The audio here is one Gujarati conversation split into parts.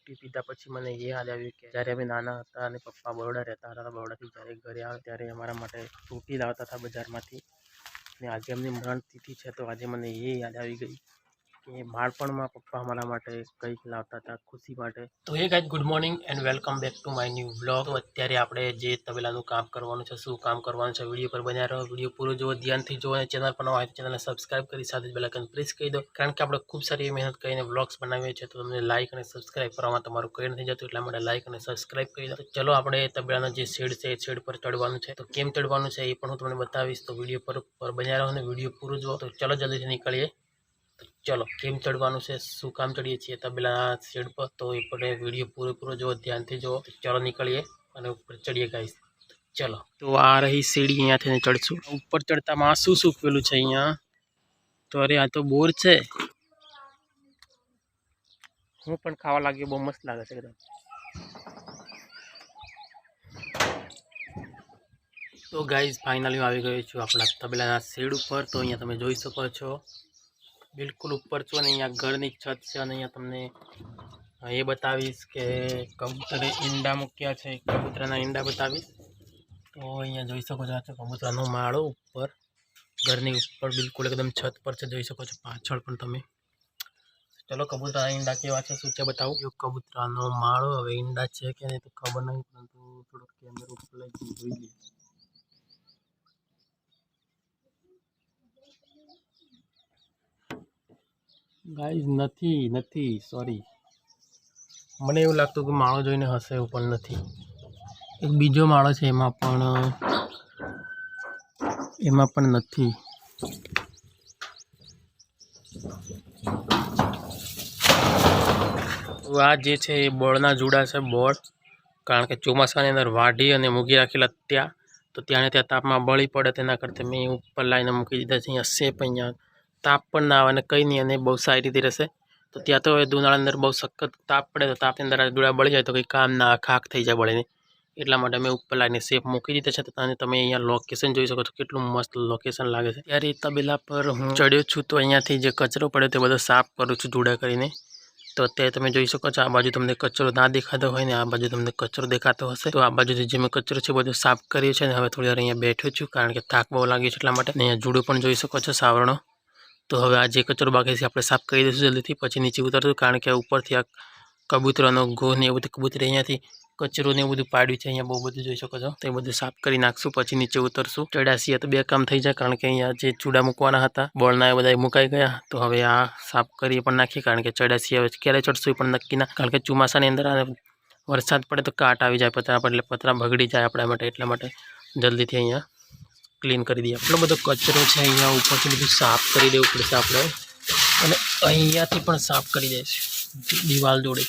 કોફી પીધા પછી મને એ યાદ આવ્યું કે જ્યારે અમે નાના હતા અને પપ્પા બરોડા રહેતા હતા, બરોડાથી જ્યારે ઘરે આવે ત્યારે અમારા માટે ફ્રૂટી લાવતા હતા બજારમાંથી. અને આજે એમની મરણતિથિ છે તો આજે મને એ યાદ આવી ગઈ કે બાળપણમાં પપ્પા અમારા માટે કંઈક લાવતા હતા ખુશી માટે. તો hey guys, good morning and welcome back to my new vlog. તો અત્યારે આપણે જે તબેલાનું કામ કરવાનું છે, શું કામ કરવાનું છે, વિડીયો પર બન્યા રહો. વિડીયો પૂરો જુઓ, ધ્યાનથી જુઓ અને ચેનલ પર નવા હોય તો ચેનલને સબસ્ક્રાઇબ કરી સાથે બેલ આઇકન પ્રેસ કરી દો, કારણ કે આપણે ખૂબ સારી મહેનત કરીને વ્લોગ્સ બનાવીએ છીએ. તો તમને લાઇક અને સબસ્ક્રાઇબ કરવામાં તમારું કંઈ નથી જતું, એટલા માટે લાઇક અને સબસ્ક્રાઇબ કરી દો. તો ચલો આપણે તબેલાનો જે શેડ છે એ શેડ પર ચડવાનું છે. તો કેમ ચડવાનું છે એ પણ હું તમને બતાવીશ. તો વિડીયો પર બન્યા રહો અને વિડીયો પૂરો જુઓ. તો ચલો જલ્દીથી નીકળીએ. ચલો કેમ ચડવાનું છે, શું કામ ચડીએ છીએ તબેલા શેડ પર, તો એ પણ વિડીયો પૂરો જુઓ, ધ્યાનથી જુઓ. ચલો નીકળીએ અને ઉપર ચડીએ ગાઈસ. ચલો, તો આ રહી સીડી, અહીંયાથી ચડશું. ઉપર ચડતામાં શું સૂકવેલું છે અહીંયા? તો અરે આ તો બોર છે. હું પણ ખાવા લાગ્યો, બહુ મસ્ત લાગે છે એકદમ. તો ગાઈઝ ફાઇનલી આવી ગયો છું આપણા તબેલાના શેડ ઉપર. તો અહીંયા તમે જોઈ શકો છો, બિલકુલ ઉપર છો અને અહીંયા ઘરની છત છે. અને અહીંયા તમને એ બતાવીશ કે કબૂતરે ઈંડા મૂક્યા છે, કબૂતરાના ઈંડા બતાવીશ. તો અહીંયા જોઈ શકો છો, આ છે કબૂતરાનો માળો ઉપર, ઘરની ઉપર બિલકુલ એકદમ છત પર છે, જોઈ શકો છો પાછળ પણ તમે. ચલો કબૂતરાના ઈંડા કેવા છે, શું છે બતાવું. કબૂતરાનો માળો, હવે ઈંડા છે કે નહીં તો ખબર નહીં, પરંતુ થોડોક કેમેરો ઉપર લઈ જોઈ લઈએ. ગાઈઝ નથી સોરી, મને એવું લાગતું કે માળો જોઈને હશે, એવું પણ નથી. એક બીજો માળો છે એમાં પણ નથી. આ જે છે એ બોળના જુડા છે, બોળ, કારણ કે ચોમાસાની અંદર વાઢી અને મૂકી રાખેલા ત્યાં, તો ત્યાં તાપમાં બળી પડે, તેના કરતાં મેં ઉપર લાઈને મૂકી દીધા છે. અહીંયા શેપ, અહીંયા તાપ પણ ના આવે અને કંઈ નહીં, અને બહુ સારી રીતે રહેશે. તો ત્યાં તો ઉનાળાની અંદર બહુ સખત તાપ પડે, તો તાપની અંદર આ જુડા બળી જાય તો કંઈ કામ ના, ખાક થઈ જાય બળીને. એટલા માટે મેં ઉપર લાઈને શેપ મૂકી દીધા છે. અને તમે અહીંયા લોકેશન જોઈ શકો છો, કેટલું મસ્ત લોકેશન લાગે છે. ત્યારે તબેલા પર હું ચડ્યો છું, તો અહીંયાથી જે કચરો પડ્યો તે બધો સાફ કરું છું જુડા કરીને. તો અત્યારે તમે જોઈ શકો છો, આ બાજુ તમને કચરો ના દેખાતો હોય ને આ બાજુ તમને કચરો દેખાતો હશે. તો આ બાજુથી જે મેં કચરો છે બધું સાફ કર્યું છે. અને હવે થોડી વાર અહીંયા બેઠો છું, કારણ કે થાક બહુ લાગ્યો છે એટલા માટે. અહીંયા જુડો પણ જોઈ શકો છો, સાવરણો. તો હવે આ જે કચરો બાકી છે આપણે સાફ કરી દઈશું જલ્દીથી, પછી નીચે ઉતરશું, કારણ કે ઉપરથી આ કબૂતરાનો ગોહ ને એ બધું કબૂતરી અહીંયાથી કચરો ને એવું બધું પાડ્યું છે, અહીંયા બહુ બધું જોઈ શકો છો. તો એ બધું સાફ કરી નાખશું, પછી નીચે ઉતરશું. ચડ્યા છીએ તો બે કામ થઈ જાય, કારણ કે અહીંયા જે ચૂડા મૂકવાના હતા બોળના એ બધા મુકાઈ ગયા. તો હવે આ સાફ કરી પણ નાખીએ, કારણ કે ચડ્યા છીએ, હવે ક્યારે ચડશું એ પણ નક્કી ના, કારણ કે ચોમાસાની અંદર વરસાદ પડે તો કાટ આવી જાય પતરા પર, એટલે પતરા બગડી જાય આપણા માટે. એટલા માટે જલ્દીથી અહીંયા ક્લીન કરી દઈએ. એટલો બધો કચરો છે, અહીંયા ઉપરથી બધું સાફ કરી દેવું પડશે આપણે, અને અહીંયાથી પણ સાફ કરી દઈશું દિવાલ જોડે.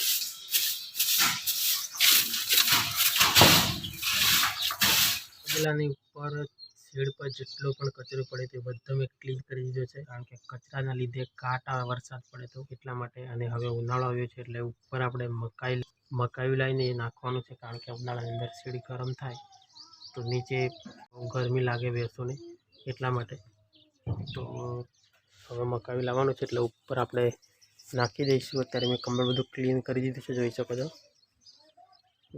તબેલાની ઉપર શેડ પર જેટલો પણ કચરો પડે તે બધો મેં ક્લીન કરી દીધો છે, કારણ કે કચરાના લીધે કાટ આવે વરસાદ પડે તો, એટલા માટે. અને હવે ઉનાળો આવ્યો છે એટલે ઉપર આપણે મકાઈ લાવીને નાખવાનું છે, કારણ કે ઉનાળાની અંદર શેડ ગરમ થાય તો નીચે ગરમી લાગે ભેંસોને, એટલા માટે. તો હવે મકાઈ લાવવાનું છે એટલે ઉપર આપણે નાખી દઈશું. અત્યારે મેં કમ્પ્લીટ બધું ક્લીન કરી દીધું છે, જોઈ શકો છો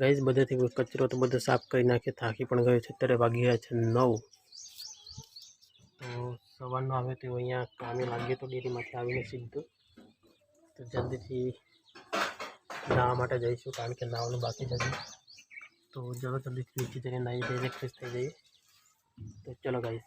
ગાઈઝ. બધેથી કચરો તો બધો સાફ કરી નાખ્યો, થાકી પણ ગયો છે. અત્યારે વાગી ગયા છે 9. તો સવારનો આવે તો અહીંયા કામે લાગ્યો તો ડેરીમાંથી આવીને સીધું, તો જલ્દીથી નાહવા માટે જઈશું, કારણ કે નાહવાનું બાકી છે. તો ચલો જલ્દીથી નીચે જઈને નાહી જઈને ફ્રેશ થઈ જઈએ. તો ચલો ગાઈઝ.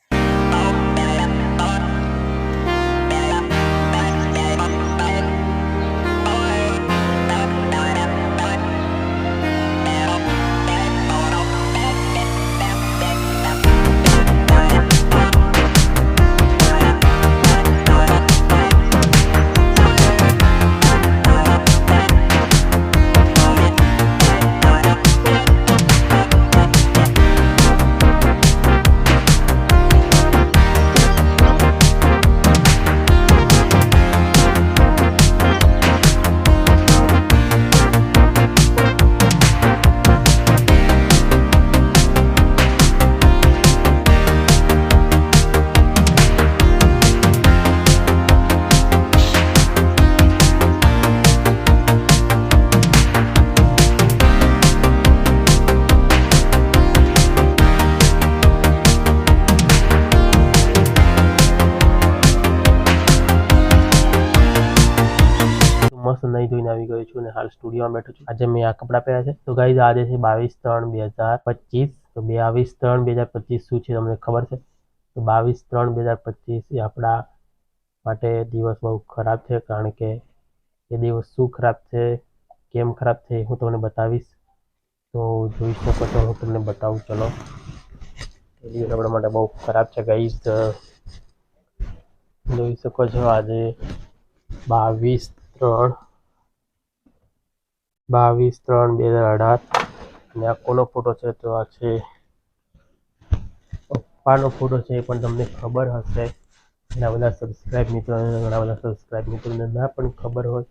નહીં ધોઈને આવી ગયો છું અને હાલ સ્ટુડિયોમાં બેઠો છું. આજે મેં આ કપડાં પહેર્યા છે. તો ગાઈઝ આજે છે 22/3/2025. તો 22/3/2025 શું છે તમને ખબર છે? તો 22/3/2025 એ આપણા માટે દિવસ બહુ ખરાબ છે, કારણ કે એ દિવસ શું ખરાબ છે, કેમ ખરાબ છે હું તમને બતાવીશ. તો જોઈ શકો છો, હું તમને બતાવું. ચલો, એ દિવસ આપણા માટે બહુ ખરાબ છે ગાઈઝ. જોઈ શકો છો આજે 22/3/2018 અને આ કોનો ફોટો છે? તો આ છે પપ્પાનો ફોટો છે. પણ તમને ખબર હશે, ઘણા બધા સબસ્ક્રાઇબ મિત્રોને ના પણ ખબર હોય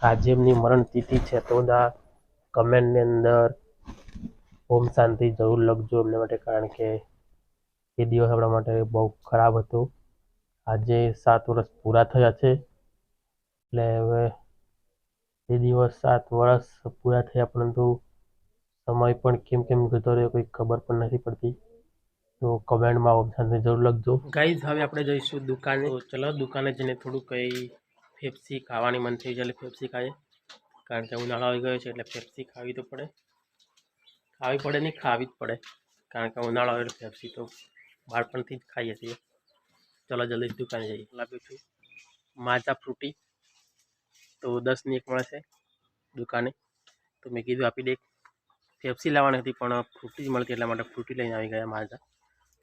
આજે એમની મરણ તિથિ છે. તો બધા કમેન્ટની અંદર ઓમ શાંતિ જરૂર લખજો એમને માટે, કારણ કે એ દિવસ આપણા માટે બહુ ખરાબ હતો. આજે 7 વર્ષ પૂરા થયા છે, એટલે હવે એ દિવસ 7 વર્ષ પૂરા થયા, પરંતુ સમય પણ કેમ જતો રહ્યો કોઈ ખબર પણ નથી પડતી. તો કમેન્ટમાં ઓમ શાંતિ જરૂર લખજો ગાઈઝ. હવે આપણે જઈશું દુકાને. તો ચલો દુકાને જઈને થોડું કંઈ પેપ્સી ખાવાની મન થઈ જાય એટલે પેપ્સી ખાઈએ, કારણ કે ઉનાળો આવી ગયો છે એટલે પેપ્સી ખાવી જ પડે, કારણ કે ઉનાળો આવે એટલે પેપ્સી તો બાળપણથી જ ખાઈએ છીએ. ચલો જલ્દી દુકાને જઈએ. લાવ્યો છું માઝા ફ્રૂટી, તો 10ની એક મળે છે દુકાને. તો મેં કીધું આપી દે. પેપ્સી લાવવાની હતી પણ ફ્રૂટી જ મળતી, એટલા માટે ફ્રૂટી લઈને આવી ગયા માઝા.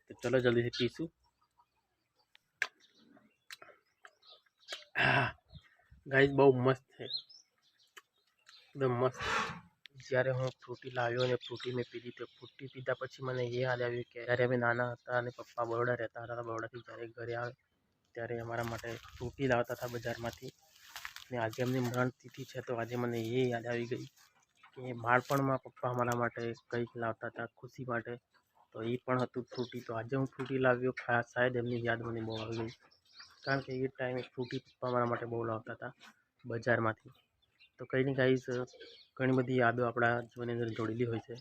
તો ચલો જલ્દીથી પીશું. ગાઈઝ બહુ મસ્ત છે, એકદમ મસ્ત. જ્યારે હું ફ્રૂટી લાવ્યો અને ફ્રૂટી મેં પીધી, તો ફ્રૂટી પીધા પછી મને એ યાદ આવ્યું કે જ્યારે અમે નાના હતા અને પપ્પા બરોડા રહેતા હતા, બરોડાથી જ્યારે ઘરે આવે ત્યારે અમારા માટે ફ્રૂટી લાવતા હતા બજારમાંથી. અને આજે એમની મરણ તિથિ છે, તો આજે મને એ યાદ આવી ગઈ કે બાળપણમાં પપ્પા અમારા માટે કંઈક લાવતા હતા ખુશી માટે, તો એ પણ હતું ફ્રૂટી. તો આજે હું ફ્રૂટી લાવ્યો, શાયદ એમની યાદ મને બહુ આવી ગઈ, કારણ કે એ ટાઈમે ફ્રૂટી પપ્પા મારા માટે બહુ લાવતા હતા બજારમાંથી. તો કંઈ નહીં ગાઈઝ, ઘણી બધી યાદો આપણા જીવનની અંદર જોડેલી હોય છે.